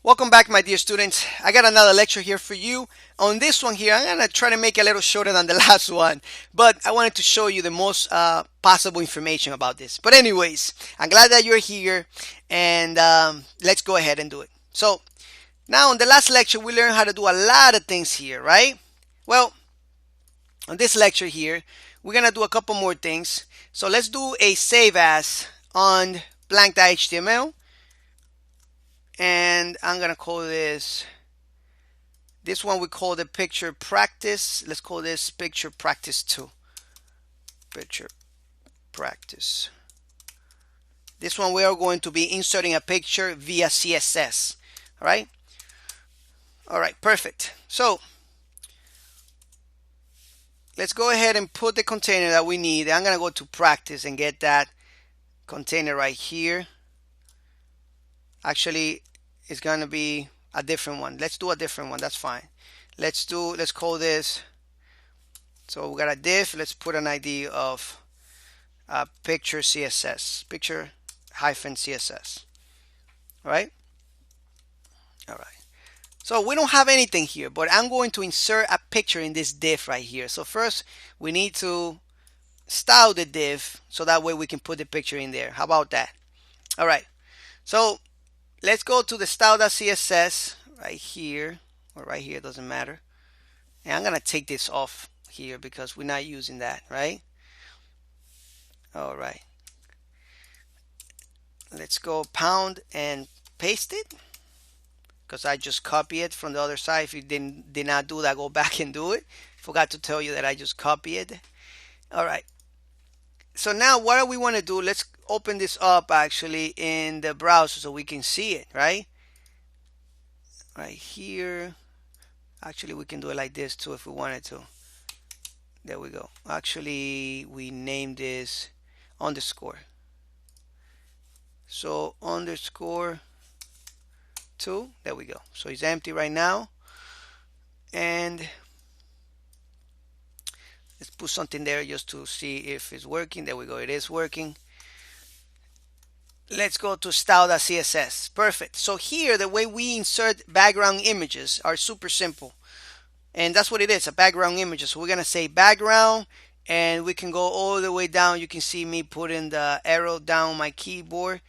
Welcome back, my dear students. I got another lecture here for you. On this one here, I'm going to try to make it a little shorter than the last one, but I wanted to show you the most possible information about this. But anyways, I'm glad that you're here, and let's go ahead and do it. So now in the last lecture, we learned how to do a lot of things here, right? Well, on this lecture here, we're going to do a couple more things. So let's do a save as on blank.html. And I'm gonna call this one we call the picture practice. Let's call this picture practice 2. Picture practice. This one we are going to be inserting a picture via CSS. All right, perfect. So let's go ahead and put the container that we need. I'm gonna go to practice and get that container right here. Actually, it's going to be a different one. Let's do a different one. That's fine. Let's call this. So we got a div. Let's put an ID of picture CSS. Picture hyphen CSS. All right. All right. So we don't have anything here, but I'm going to insert a picture in this div right here. So first, we need to style the div so that way we can put the picture in there. How about that? All right. So let's go to the style.css right here, or right here, doesn't matter. And I'm going to take this off here because we're not using that, right? All right. Let's go pound and paste it because I just copy it from the other side. If you did not do that, go back and do it. Forgot to tell you that I just copied it. All right. So now what do we want to do? Let's open this up actually in the browser so we can see it, right? Right here. Actually, we can do it like this too if we wanted to. There we go. Actually, we named this underscore. So underscore 2. There we go. So it's empty right now. And let's put something there just to see if it's working. There we go. It is working. Let's go to style.css. Perfect. So here, the way we insert background images are super simple. And that's what it is, a background image. So we're going to say background, and we can go all the way down. You can see me putting the arrow down my keyboard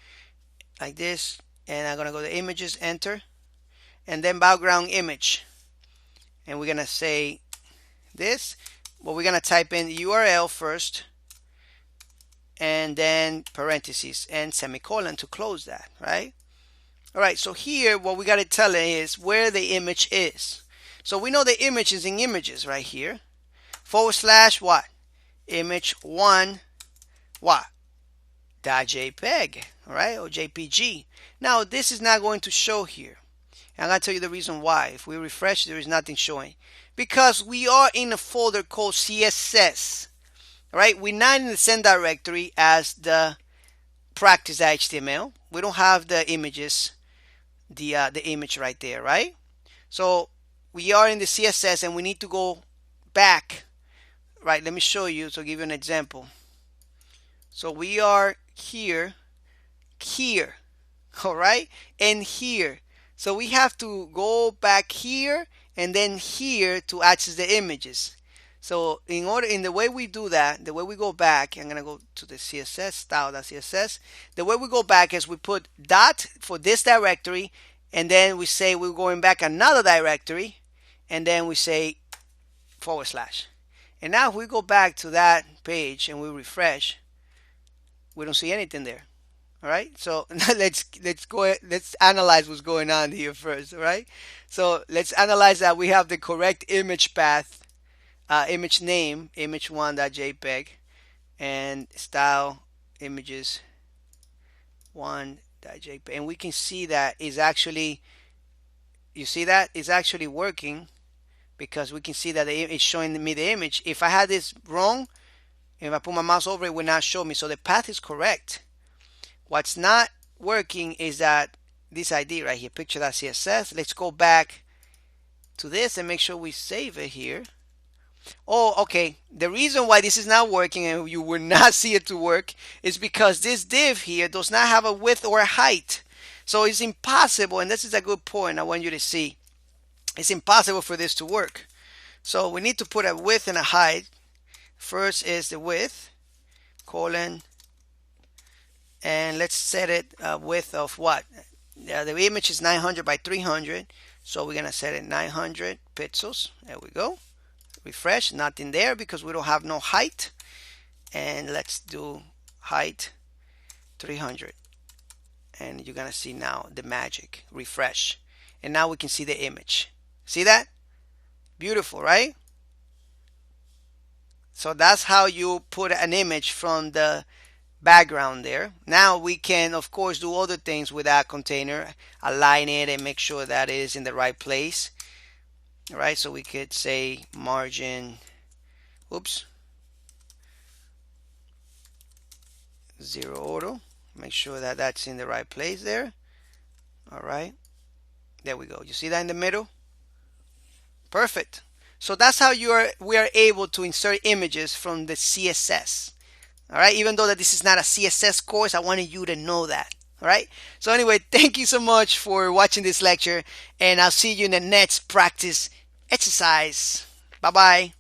like this. And I'm going to go to images, enter, and then background image. And we're going to say this. But we're going to type in URL first, and then parentheses and semicolon to close that, right? All right, so here what we got to tell it is where the image is. So we know the image is in images right here. / what? Image 1 what? .jpeg, all right, or JPG. Now this is not going to show here. And I'm going to tell you the reason why. If we refresh, there is nothing showing. Because we are in a folder called CSS. Right? We're not in the same directory as the practice.html. We don't have the images, the image right there, right? So we are in the CSS and we need to go back. Right? Let me show you to give you an example. So we are here, all right, and here. So we have to go back here and then here to access the images. So in the way we do that, the way we go back, I'm going to go to the CSS, style.css. The way we go back is we put dot for this directory, and then we say we're going back another directory, and then we say /. And now if we go back to that page and we refresh, we don't see anything there. All right, so let's analyze what's going on here first. All right, so let's analyze that we have the correct image path. Image name, image1.jpg, and style images 1.jpg, and we can see that is actually, you see that is actually working because we can see that it's showing me the image. If I had this wrong, if I put my mouse over it, would not show me. So the path is correct. What's not working is that this ID right here, picture.css. Let's go back to this and make sure we save it here. Oh, okay. The reason why this is not working and you will not see it to work is because this div here does not have a width or a height. So it's impossible, and this is a good point I want you to see. It's impossible for this to work. So we need to put a width and a height. First is the width, colon, and let's set it a width of what? The image is 900 by 300, so we're gonna set it 900 pixels. There we go. Refresh, nothing there because we don't have no height. And let's do height 300, and you're gonna see now the magic. Refresh, and now we can see the image. See that? Beautiful, right? So that's how you put an image from the background there. Now we can of course do other things with that container, align it and make sure that it is in the right place. All right, so we could say margin, oops, 0 auto, make sure that that's in the right place there. All right, there we go. You see that in the middle? Perfect. So that's how we are able to insert images from the CSS. All right, even though that this is not a CSS course, I wanted you to know that. All right, so anyway, thank you so much for watching this lecture, and I'll see you in the next practice exercise. Bye bye.